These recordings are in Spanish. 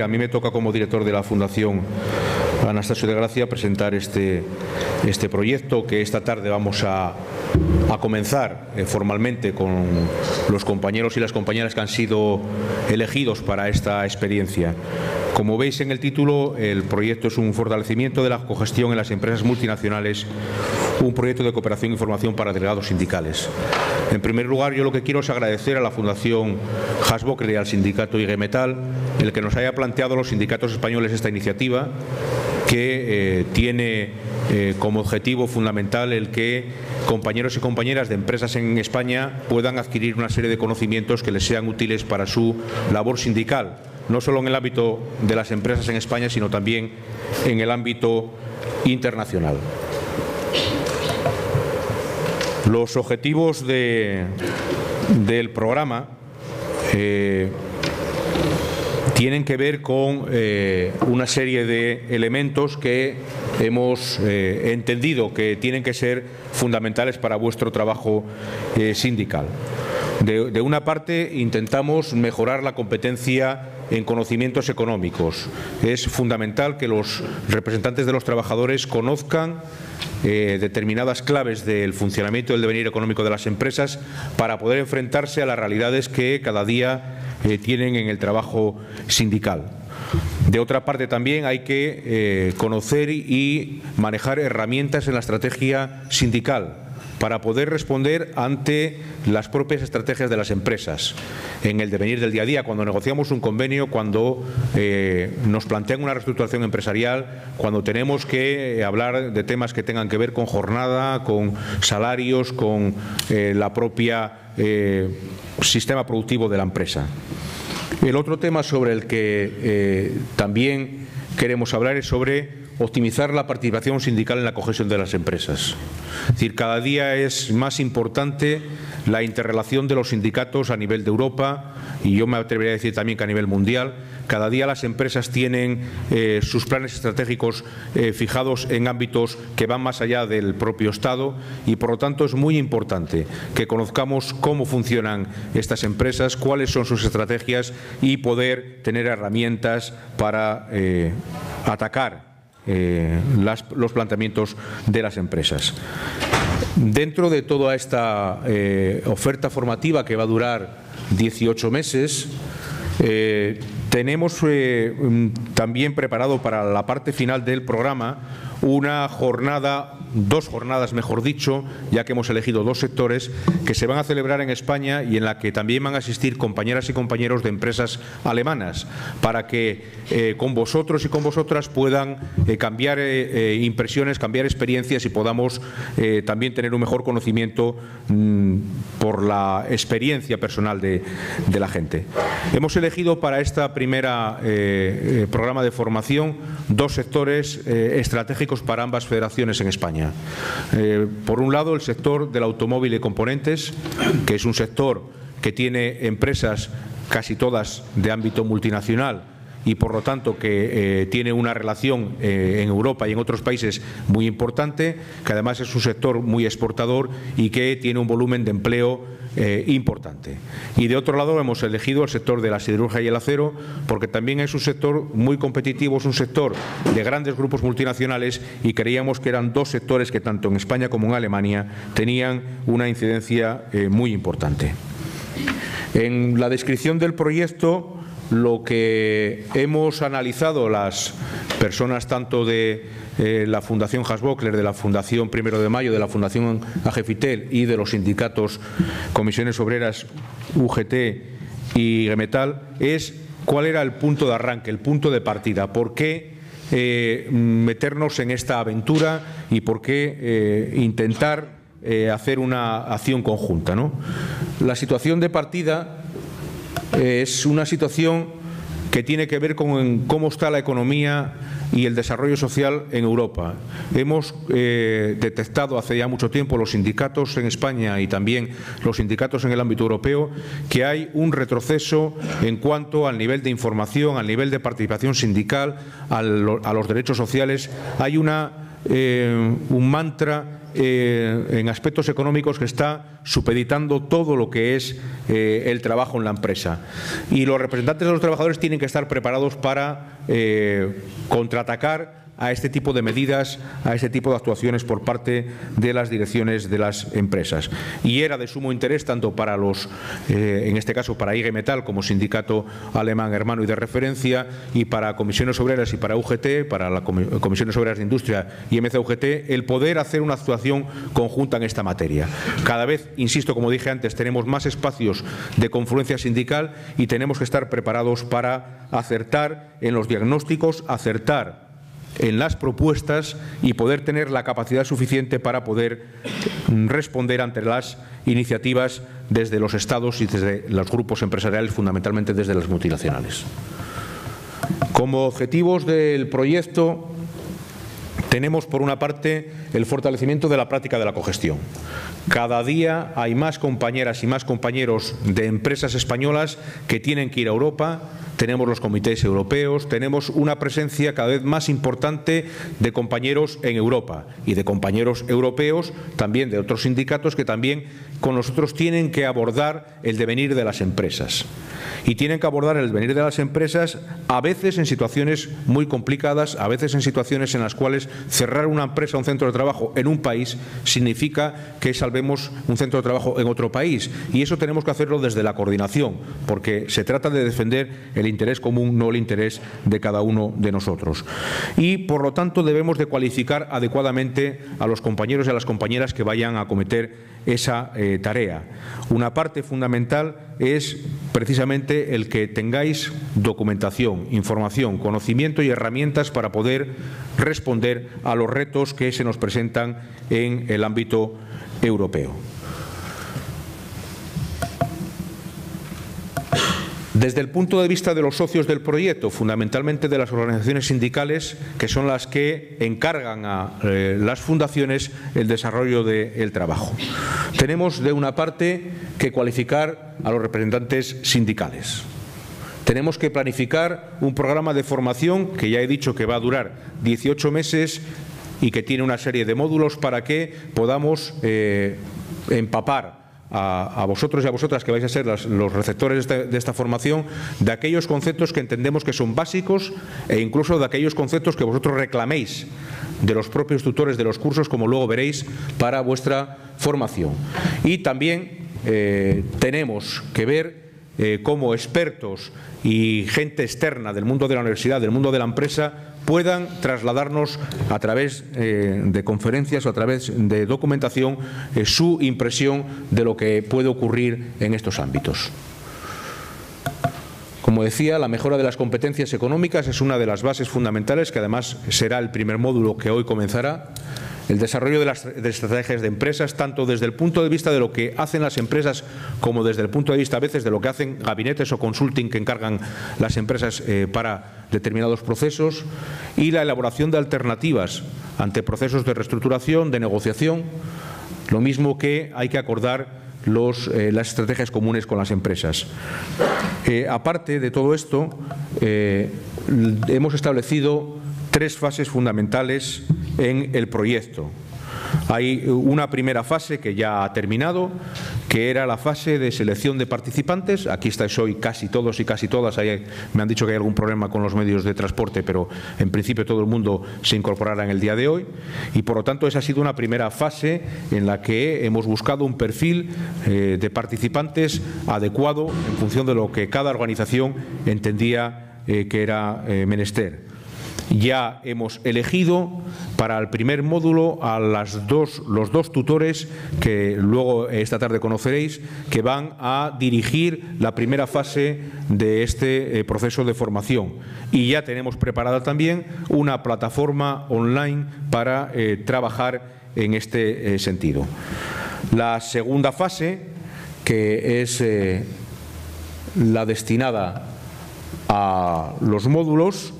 A mí me toca, como director de la Fundación Anastasio de Gracia, presentar este proyecto que esta tarde vamos a comenzar formalmente con los compañeros y las compañeras que han sido elegidos para esta experiencia. Como veis en el título, el proyecto es un fortalecimiento de la cogestión en las empresas multinacionales, un proyecto de cooperación y formación para delegados sindicales. En primer lugar, yo lo que quiero es agradecer a la Fundación Hasböckler y al sindicato IG Metall el que nos haya planteado los sindicatos españoles esta iniciativa, que tiene como objetivo fundamental el que compañeros y compañeras de empresas en España puedan adquirir una serie de conocimientos que les sean útiles para su labor sindical, no solo en el ámbito de las empresas en España, sino también en el ámbito internacional. Los objetivos del programa tienen que ver con una serie de elementos que hemos entendido que tienen que ser fundamentales para vuestro trabajo sindical. De una parte, intentamos mejorar la competencia en conocimientos económicos. Es fundamental que los representantes de los trabajadores conozcan determinadas claves del funcionamiento y del devenir económico de las empresas para poder enfrentarse a las realidades que cada día tienen en el trabajo sindical. De otra parte, también hay que conocer y manejar herramientas en la estrategia sindical para poder responder ante las propias estrategias de las empresas en el devenir del día a día, cuando negociamos un convenio, cuando nos plantean una reestructuración empresarial, cuando tenemos que hablar de temas que tengan que ver con jornada, con salarios, con la propia sistema productivo de la empresa. El otro tema sobre el que también queremos hablar es sobre optimizar la participación sindical en la cohesión de las empresas. Es decir, cada día es más importante la interrelación de los sindicatos a nivel de Europa, y yo me atrevería a decir también que a nivel mundial. Cada día las empresas tienen sus planes estratégicos fijados en ámbitos que van más allá del propio Estado, y por lo tanto es muy importante que conozcamos cómo funcionan estas empresas, cuáles son sus estrategias y poder tener herramientas para atacar los planteamientos de las empresas. Dentro de toda esta oferta formativa, que va a durar 18 meses, tenemos también preparado para la parte final del programa una jornada, dos jornadas mejor dicho, ya que hemos elegido dos sectores que se van a celebrar en España y en la que también van a asistir compañeras y compañeros de empresas alemanas, para que con vosotros y con vosotras puedan cambiar impresiones, cambiar experiencias y podamos también tener un mejor conocimiento por la experiencia personal de la gente. Hemos elegido para esta primera programa de formación dos sectores estratégicos para ambas federaciones en España. Por un lado, el sector del automóvil y componentes, que es un sector que tiene empresas casi todas de ámbito multinacional y por lo tanto que tiene una relación en Europa y en otros países muy importante, que además es un sector muy exportador y que tiene un volumen de empleo importante. Y de otro lado hemos elegido el sector de la siderurgia y el acero, porque también es un sector muy competitivo, es un sector de grandes grupos multinacionales, y creíamos que eran dos sectores que tanto en España como en Alemania tenían una incidencia muy importante. En la descripción del proyecto, lo que hemos analizado las personas tanto de la Fundación Hasböckler, de la Fundación 1 de Mayo, de la Fundación AGFITEL y de los sindicatos Comisiones Obreras, UGT y IG Metall, es cuál era el punto de arranque, el punto de partida, por qué meternos en esta aventura y por qué intentar hacer una acción conjunta, ¿no? La situación de partida es una situación que tiene que ver con cómo está la economía y el desarrollo social en Europa. Hemos detectado hace ya mucho tiempo, los sindicatos en España y también los sindicatos en el ámbito europeo, que hay un retroceso en cuanto al nivel de información, al nivel de participación sindical, a los derechos sociales. Hay una un mantra en aspectos económicos que está supeditando todo lo que es el trabajo en la empresa. Y los representantes de los trabajadores tienen que estar preparados para contraatacar a este tipo de medidas, a este tipo de actuaciones por parte de las direcciones de las empresas. Y era de sumo interés tanto para los, en este caso para IG Metall como sindicato alemán hermano y de referencia, y para Comisiones Obreras y para UGT, para la Comisiones Obreras de Industria y MCUGT, el poder hacer una actuación conjunta en esta materia. Cada vez, insisto, como dije antes, tenemos más espacios de confluencia sindical y tenemos que estar preparados para acertar en los diagnósticos, acertar en las propuestas y poder tener la capacidad suficiente para poder responder ante las iniciativas desde los Estados y desde los grupos empresariales, fundamentalmente desde las multinacionales. Como objetivos del proyecto tenemos, por una parte, el fortalecimiento de la práctica de la cogestión. Cada día hay más compañeras y más compañeros de empresas españolas que tienen que ir a Europa. Tenemos los comités europeos, tenemos una presencia cada vez más importante de compañeros en Europa y de compañeros europeos, también de otros sindicatos que también con nosotros tienen que abordar el devenir de las empresas. Y tienen que abordar el devenir de las empresas a veces en situaciones muy complicadas, a veces en situaciones en las cuales cerrar una empresa, un centro de trabajo en un país significa que salvemos un centro de trabajo en otro país. Y eso tenemos que hacerlo desde la coordinación, porque se trata de defender el interés común, no el interés de cada uno de nosotros. Y, por lo tanto, debemos de cualificar adecuadamente a los compañeros y a las compañeras que vayan a acometer esa tarea. Una parte fundamental es precisamente el que tengáis documentación, información, conocimiento y herramientas para poder responder a los retos que se nos presentan en el ámbito europeo. Desde el punto de vista de los socios del proyecto, fundamentalmente de las organizaciones sindicales, que son las que encargan a las fundaciones el desarrollo del trabajo. Tenemos, de una parte, que cualificar a los representantes sindicales. Tenemos que planificar un programa de formación que ya he dicho que va a durar 18 meses y que tiene una serie de módulos para que podamos empapar a vosotros y a vosotras que vais a ser los receptores de esta formación de aquellos conceptos que entendemos que son básicos e incluso de aquellos conceptos que vosotros reclaméis de los propios tutores de los cursos, como luego veréis, para vuestra formación. Y también tenemos que ver cómo expertos y gente externa del mundo de la universidad, del mundo de la empresa, puedan trasladarnos a través de conferencias o a través de documentación su impresión de lo que puede ocurrir en estos ámbitos. Como decía, la mejora de las competencias económicas es una de las bases fundamentales, que además será el primer módulo que hoy comenzará. El desarrollo de las estrategias de empresas, tanto desde el punto de vista de lo que hacen las empresas como desde el punto de vista a veces de lo que hacen gabinetes o consulting que encargan las empresas para determinados procesos, y la elaboración de alternativas ante procesos de reestructuración, de negociación, lo mismo que hay que acordar las estrategias comunes con las empresas. Aparte de todo esto, hemos establecido 3 fases fundamentales en el proyecto. Hay una primera fase que ya ha terminado, que era la fase de selección de participantes. Aquí estáis hoy casi todos y casi todas. Me han dicho que hay algún problema con los medios de transporte, pero en principio todo el mundo se incorporará en el día de hoy. Y por lo tanto esa ha sido una primera fase en la que hemos buscado un perfil de participantes adecuado en función de lo que cada organización entendía que era menester. Ya hemos elegido para el primer módulo a los dos tutores que luego esta tarde conoceréis, que van a dirigir la primera fase de este proceso de formación. Y ya tenemos preparada también una plataforma online para trabajar en este sentido. La segunda fase, que es la destinada a los módulos,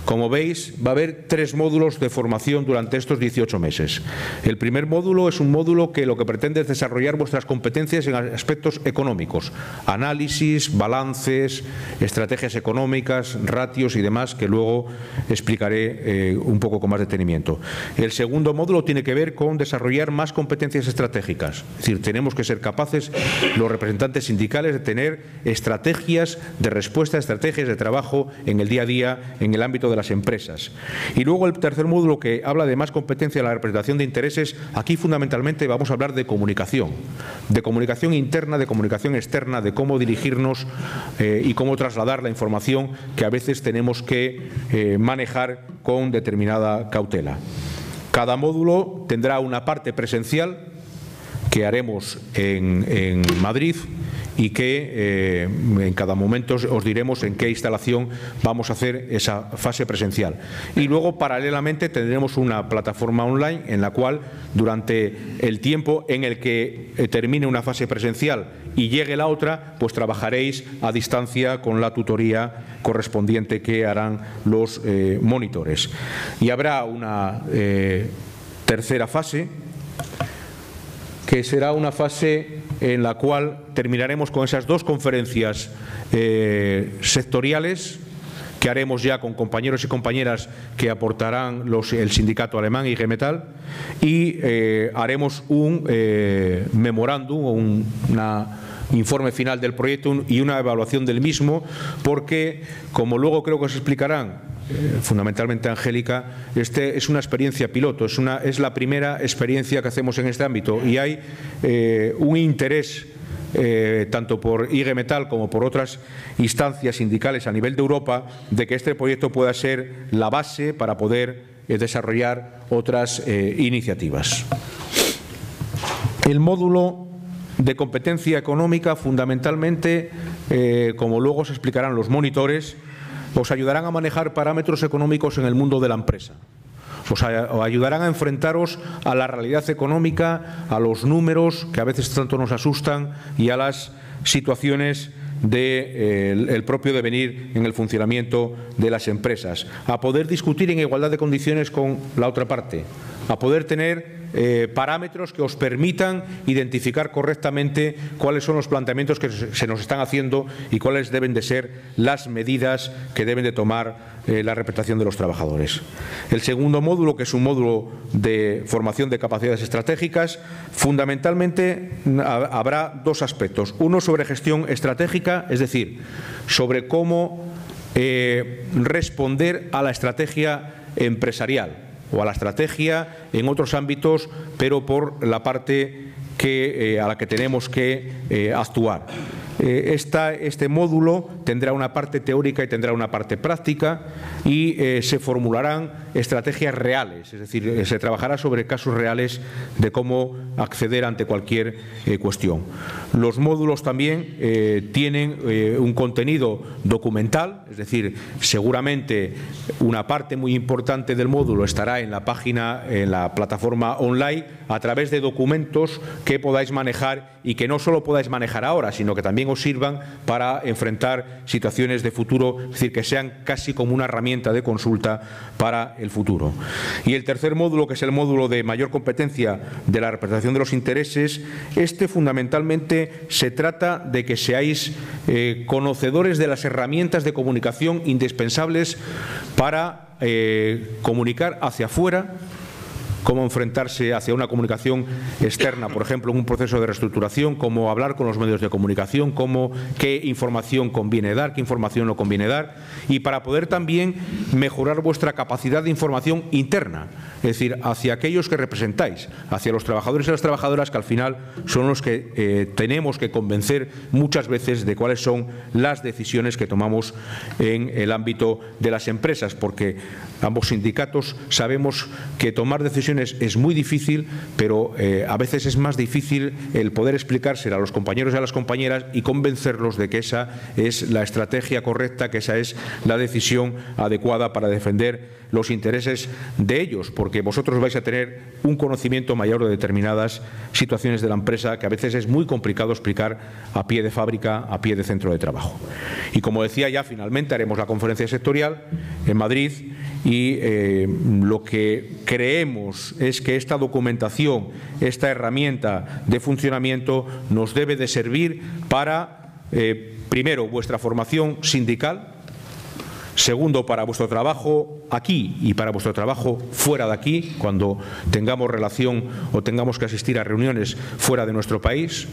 Como veis, va a haber 3 módulos de formación durante estos 18 meses. El primer módulo es un módulo que lo que pretende es desarrollar vuestras competencias en aspectos económicos, análisis, balances, estrategias económicas, ratios y demás, que luego explicaré un poco con más detenimiento. El segundo módulo tiene que ver con desarrollar más competencias estratégicas. Es decir, tenemos que ser capaces, los representantes sindicales, de tener estrategias de respuesta, estrategias de trabajo en el día a día, en el ámbito de las empresas. Y luego el tercer módulo, que habla de más competencia en la representación de intereses. Aquí fundamentalmente vamos a hablar de comunicación interna, de comunicación externa, de cómo dirigirnos y cómo trasladar la información que a veces tenemos que manejar con determinada cautela. Cada módulo tendrá una parte presencial que haremos en Madrid y que en cada momento os diremos en qué instalación vamos a hacer esa fase presencial. Y luego, paralelamente, tendremos una plataforma online en la cual, durante el tiempo en el que termine una fase presencial y llegue la otra, pues trabajaréis a distancia con la tutoría correspondiente que harán los monitores. Y habrá una tercera fase, que será una fase en la cual terminaremos con esas 2 conferencias sectoriales que haremos ya con compañeros y compañeras que aportarán el sindicato alemán IG Metall, y haremos un memorándum o un informe final del proyecto y una evaluación del mismo, porque, como luego creo que os explicarán fundamentalmente Angélica, es una experiencia piloto, es la primera experiencia que hacemos en este ámbito, y hay un interés tanto por IG Metall como por otras instancias sindicales a nivel de Europa, de que este proyecto pueda ser la base para poder desarrollar otras iniciativas. El módulo de competencia económica, fundamentalmente, como luego os explicarán los monitores, os ayudarán a manejar parámetros económicos en el mundo de la empresa. Os ayudarán a enfrentaros a la realidad económica, a los números que a veces tanto nos asustan y a las situaciones del propio devenir en el funcionamiento de las empresas, a poder discutir en igualdad de condiciones con la otra parte, a poder tener parámetros que os permitan identificar correctamente cuáles son los planteamientos que se nos están haciendo y cuáles deben de ser las medidas que deben de tomar la representación de los trabajadores. El segundo módulo, que es un módulo de formación de capacidades estratégicas, fundamentalmente habrá 2 aspectos. Uno sobre gestión estratégica, es decir, sobre cómo responder a la estrategia empresarial o a la estrategia en otros ámbitos, pero por la parte a la que tenemos que actuar. Este módulo tendrá una parte teórica y tendrá una parte práctica, y se formularán estrategias reales, es decir, se trabajará sobre casos reales de cómo acceder ante cualquier cuestión. Los módulos también tienen un contenido documental, es decir, seguramente una parte muy importante del módulo estará en la página, en la plataforma online, a través de documentos que podáis manejar y que no solo podáis manejar ahora, sino que también os sirvan para enfrentar situaciones de futuro, es decir, que sean casi como una herramienta de consulta para el futuro. Y el tercer módulo, que es el módulo de mayor competencia de la representación de los intereses, fundamentalmente se trata de que seáis conocedores de las herramientas de comunicación indispensables para comunicar hacia afuera, cómo enfrentarse hacia una comunicación externa, por ejemplo, en un proceso de reestructuración, cómo hablar con los medios de comunicación, qué información conviene dar, qué información no conviene dar, y para poder también mejorar vuestra capacidad de información interna, es decir, hacia aquellos que representáis, hacia los trabajadores y las trabajadoras, que al final son los que tenemos que convencer muchas veces de cuáles son las decisiones que tomamos en el ámbito de las empresas, porque ambos sindicatos sabemos que tomar decisiones es muy difícil, pero a veces es más difícil el poder explicárselo a los compañeros y a las compañeras y convencerlos de que esa es la estrategia correcta, que esa es la decisión adecuada para defender los intereses de ellos, porque vosotros vais a tener un conocimiento mayor de determinadas situaciones de la empresa que a veces es muy complicado explicar a pie de fábrica, a pie de centro de trabajo. Y como decía, ya finalmente haremos la conferencia sectorial en Madrid y lo que creemos es que esta documentación, esta herramienta de funcionamiento nos debe de servir para, primero, vuestra formación sindical, segundo, para vuestro trabajo aquí y para vuestro trabajo fuera de aquí, cuando tengamos relación o tengamos que asistir a reuniones fuera de nuestro país.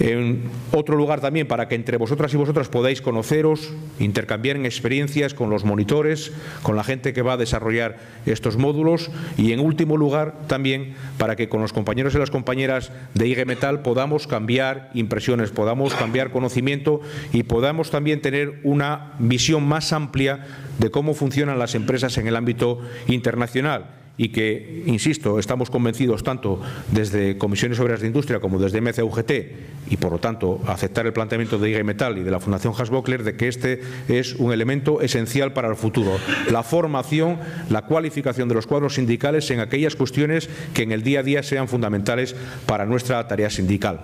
En otro lugar también para que entre vosotras y vosotras podáis conoceros, intercambiar experiencias con los monitores, con la gente que va a desarrollar estos módulos, y en último lugar también para que con los compañeros y las compañeras de IG Metal podamos cambiar impresiones, podamos cambiar conocimiento y podamos también tener una visión más amplia de cómo funcionan las empresas en el ámbito internacional. Y que, insisto, estamos convencidos tanto desde Comisiones Obreras de Industria como desde MCUGT y, por lo tanto, aceptar el planteamiento de IG Metal y de la Fundación Haas-Bockler de que este es un elemento esencial para el futuro. La formación, la cualificación de los cuadros sindicales en aquellas cuestiones que en el día a día sean fundamentales para nuestra tarea sindical.